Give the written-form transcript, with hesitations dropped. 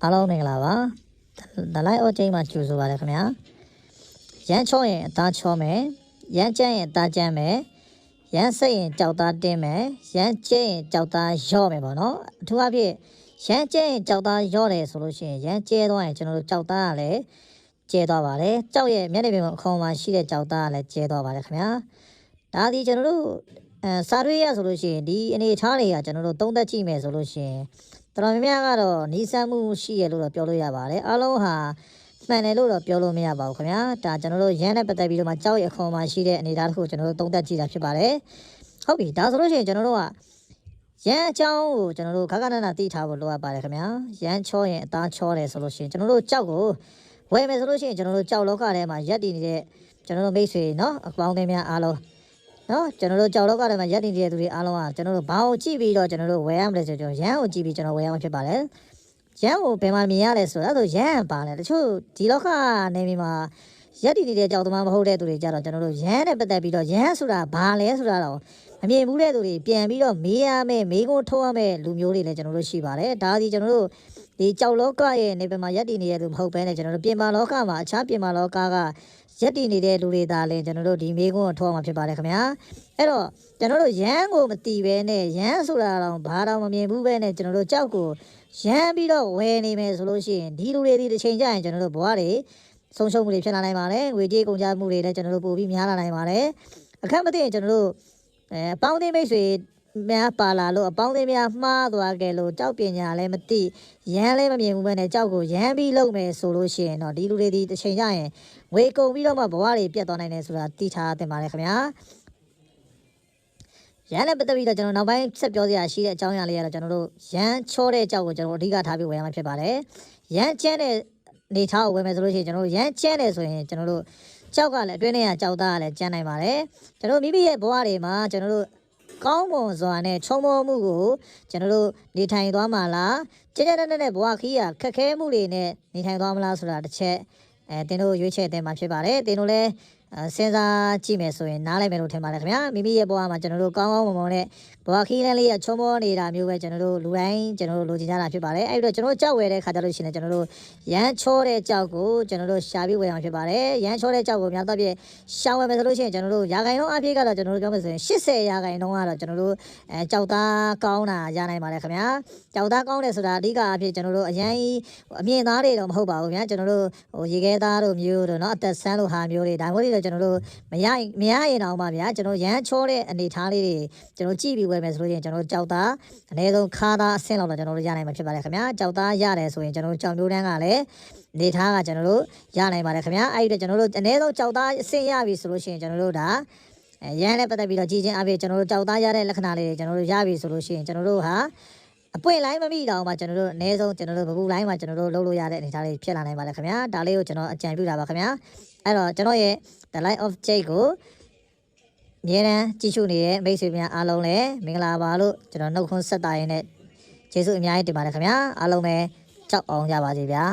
အားလုံးမင်္ဂလာပါဒလိုက်အော်ချိန်မှာကြိုဆိုပါရခင်ဗျာရမ်းချောရင်အသားချောမယ်ရမ်းကြမ်းရင်အသားကြမ်းမယ်ရမ်းစိတ်ရင်ကြောက်သားတင်းမယ်ရမ်းကျဲရင်ကြောက်သားရော့မယ်ပေါ့နော်အထူးအဖြင့်ရမ်းကျဲရင်ကြောက်သားရော့တယ်ဆိုလို့ရှိရင်ရမ်းကျဲသွားရင်ကျွန်တော်တို့ကြောက်သားကလည်းကျဲသွားပါတယ်ကြောက်ရဲ့မျက်နှာပြင်မှာအခေါ်မှာရှိတဲ့ကြောက်သားကလည်းကျဲသွားပါတယ်ခင်ဗျာဒါဒီကျွန်တော်တို့စာရွေးရဆိုလို့ရှိရင်ဒီအနေထားတွေကကျွန်တော်တို့သုံးသက်ကြည့်မယ်ဆိုလို့ရှိရင်တော်များများကတော့နီးစပ်မှုရှိရလို့တော့ပြောလို့ရပါတယ်အားလုံးဟာမှန်တယ်လို့တော့ပြောလို့မရပါဘူးခင်ဗျာဒါကျွန်တော်တို့ရန်နဲ့ပတ်သက်ပြီးတော့မှကြောက်ရအခေါ်မှာရှိတဲ့အနေအထားတစ်ခုကျွန်တော်တို့သုံးသက်ကြည့်တာဖြစ်ပါတယ်ဟုတ်ပြီဒါဆိုလို့ရှိရင်ကျွန်တော်တို့ကရန်အကြောင်းကိုကျွန်တော်တို့ခက်ခက်နက်နက်သိထားဖို့လိုအပ်ပါတယ်ခင်ဗျာရန်ချောရင်အသားချောတယ်ဆိုလို့ရှိရင်ကျွန်တော်တို့ကြောက်ကိုဝယ်မယ်ဆိုလို့ရှိရင်ကျွန်တော်တို့ကြောက်လောကထဲမှာရက်တည်နေတဲ့ကျွန်တော်တို့မိတ်ဆွေเนาะအပေါင်းအသင်းများအားလုံးနော်ကျွန်တော်တို့ကြောက်လောကထဲမှာရက်တည်နေတဲ့သူတွေအားလုံးကကျွန်တော်တို့ဘာကိုကြည့်ပြီးတော့ကျွန်တော်တို့ဝယ်ရမလဲဆိုတော့ရန်ကိုကြည့်ပြီးကျွန်တော်ဝယ်ရမှာဖြစ်ပါတယ်ရန်ကိုဘယ်မှာမြင်ရလဲဆိုတော့ရန်ပါလဲတချို့ဒီလောကနေပြီးမှာရက်တည်နေတဲ့ကြောက်သမားမဟုတ်တဲ့သူတွေကြတော့ကျွန်တော်တို့ရန်နဲ့ပတ်သက်ပြီးတော့ရန်ဆိုတာဘာလဲဆိုတာတော့မမြင်ဘူးတဲ့သူတွေပြန်ပြီးတော့မေးရမယ်မေးခွန်းထုတ်ရမယ်လူမျိုးတွေလည်းကျွန်တော်တို့ရှိပါတယ်ဒါဒီကျွန်တော်တို့ဒီကြောက်လောကရဲ့နေပမှာရက်တည်နေတဲ့သူမဟုတ်ဘဲနဲ့ကျွန်တော်တို့ပြင်မာလောကမှာအခြားပြင်မာလောကကရက်တည်နေတဲ့လူတွေဒါလည်းကျွန်တော်တို့ဒီမေးခွန်းကိုထုတ်အောင်မှာဖြစ်ပါတယ်ခင်ဗျာအဲ့တော့ကျွန်တော်တို့ရန်ကိုမတီးပဲနဲ့ရန်ဆိုတာတော့ဘာတော့မမြင်ဘူးပဲနဲ့ကျွန်တော်တို့ကြောက်ကိုရန်ပြီးတော့ဝယ်နေမယ်ဆိုလို့ရှိရင်ဒီလူတွေဒီတစ်ချိန်ကျရင်ကျွန်တော်တို့ဘဝတွေဆုံးရှုံးမှုတွေဖြစ်လာနိုင်ပါတယ်ငွေကြေးကုန်ကျမှုတွေလည်းကျွန်တော်တို့ပို့ပြီးများလာနိုင်ပါတယ်အခက်မသိရင်ကျွန်တော်တို့အပေါင်းအသင်းမိတ်ဆွေများပါလာလို့အပေါင်းအသင်းများမှားသွားကြလို့ကြောက်ပညာလည်းမသိရန်လည်းမမြင်ဘူးပဲနဲ့ကြောက်ကိုရန်ပြီးလုပ်မယ်ဆိုလို့ရှိရင်တော့ဒီလူတွေဒီတစ်ချိန်ကျရင်ဝေကုန်ပြီးတော့မှဘဝတွေပြတ်သွားနိုင်တယ်ဆိုတာသိထားသင့်ပါတယ်ခင်ဗျာရန်နဲ့ပတ်သက်ပြီးတော့ကျွန်တော်နောက်ပိုင်းဆက်ပြောစရာရှိတဲ့အကြောင်းအရာလေးကတော့ကျွန်တော်တို့ရန်ချောတဲ့အကြောက်ကိုကျွန်တော်အဓိကထားပြီးဝယ်ရမှာဖြစ်ပါတယ်ရန်ကျန်းတဲ့နေထားကိုဝယ်မယ်ဆိုလို့ရှိရင်ကျွန်တော်တို့ရန်ကျန်းတယ်ဆိုရင်ကျွန်တော်တို့ကြောက်ကလည်းအတွင်းထဲကကြောက်သားကလည်းကျန်းနိုင်ပါတယ်ကျွန်တော်မိမိရဲ့ဘဝတွေမှာကျွန်တော်တို့ကောင်းမွန်စွာနဲ့ချုံမောမှုကိုကျွန်တော်တို့နေထိုင်သွားမှာလားကြည်ကြတဲ့ဘဝခီးရခက်ခဲမှုတွေနဲ့နေထိုင်သွားမလားဆိုတာတစ်ချက်တင်တို့ရွေးချယ်တင်မှာဖြစ်ပါတယ်တင်တို့လည်းစဉ်းစားကြည့်မယ်ဆိုရင်နားလိုက်မယ်လို့ထင်ပါတယ်ခင်ဗျာမိမိရဲ့ဘဝမှာကျွန်တော်တို့ကောင်းကောင်းမွန်မွန်နဲ့ဘဝခီးလန်းလေးရချုံမောနေတာမျိုးပဲကျွန်တော်တို့လူတိုင်းကျွန်တော်တို့လိုချင်ကြတာဖြစ်ပါတယ်အဲ့တော့ကျွန်တော်တို့ကြောက်ဝယ်တဲ့ခါကြလို့ရှိရင်ကျွန်တော်တို့ရန်ချောတဲ့ကြောက်ကိုကျွန်တော်တို့ရှာပြီးဝယ်အောင်ဖြစ်ပါတယ်ရန်ချောတဲ့ကြောက်ကိုများတော့ပြရှောင်းဝယ်မယ်ဆိုလို့ရှိရင်ကျွန်တော်တို့ရာခိုင်နှုန်းအပြည့်ကတော့ကျွန်တော်တို့ပြောမယ်ဆိုရင်80%ရာခိုင်နှုန်းကတော့ကျွန်တော်တို့ကြောက်သားကောင်းတာရနိုင်ပါတယ်ခင်ဗျာကြောက်သားကောင်းတယ်ဆိုတာအဓိကအဖြစ်ကျွန်တော်တို့အရင်အမြင်သားတွေတော့မဟုတ်ပါဘူးဗျာကျွန်တော်တို့ရေခဲသားတို့မျိုးတို့เนาะအသက်ဆန်းလို့ဟာမျိုးတွေဒါမျိုးတွေတော့ကျွန်တော်တို့မရရင်တော့ပါဗျာကျွန်တော်ရန်ချောတဲ့အနေထားလေးတွေကျွန်တော်ကြည့်ပြီးဝယ်မယ်ဆိုလို့ရှိရင်ကျွန်တော်ကြောက်သားအနည်းဆုံးခါသားအဆင့်လောက်တော့ကျွန်တော်တို့ရနိုင်မှာဖြစ်ပါတယ်ခင်ဗျာကြောက်သားရတယ်ဆိုရင်ကျွန်တော်တို့ကြောက်မျိုးတန်းကလည်းနေထားကကျွန်တော်တို့ရနိုင်ပါတယ်ခင်ဗျာအဲ့ဒီတော့ကျွန်တော်တို့အနည်းဆုံးကြောက်သားအဆင့်ရပြီဆိုလို့ရှိရင်ကျွန်တော်တို့ဒါရန်နဲ့ပတ်သက်ပြီးတော့ကြည်ချင်းအပြင်ကျွန်တော်တို့ကြောက်သားရတဲ့လက္ခဏာလေးတွေကျွန်တော်တို့ရပြီဆိုလို့ရှိရင်ကျွန်တော်တို့ဟာအပွင့်လိုင်းမမိတော့မှကျွန်တော်တို့အနည်းဆုံးကျွန်တော်တို့ဘဘူးလိုင်းမှာကျွန်တော်တို့လုပ်လို့ရတဲ့အနေအထားလေးဖြစ်လာနိုင်ပါတယ်ခင်ဗျာဒါလေးကိုကျွန်တော်အကြံပြုတာပါခင်ဗျာအဲ့တော့ကျွန်တော်ရဲ့ The Light of Jade ကိုအမြဲတမ်းကြည့်ရှုနေတဲ့မိတ်ဆွေများအားလုံးလည်းမင်္ဂလာပါလို့ကျွန်တော်နှုတ်ခွန်းဆက်တာရင်းနဲ့ကျေးဇူးအများကြီးတင်ပါတယ်ခင်ဗျာအားလုံးပဲကြောက်အောင်ကြပါစေဗျာ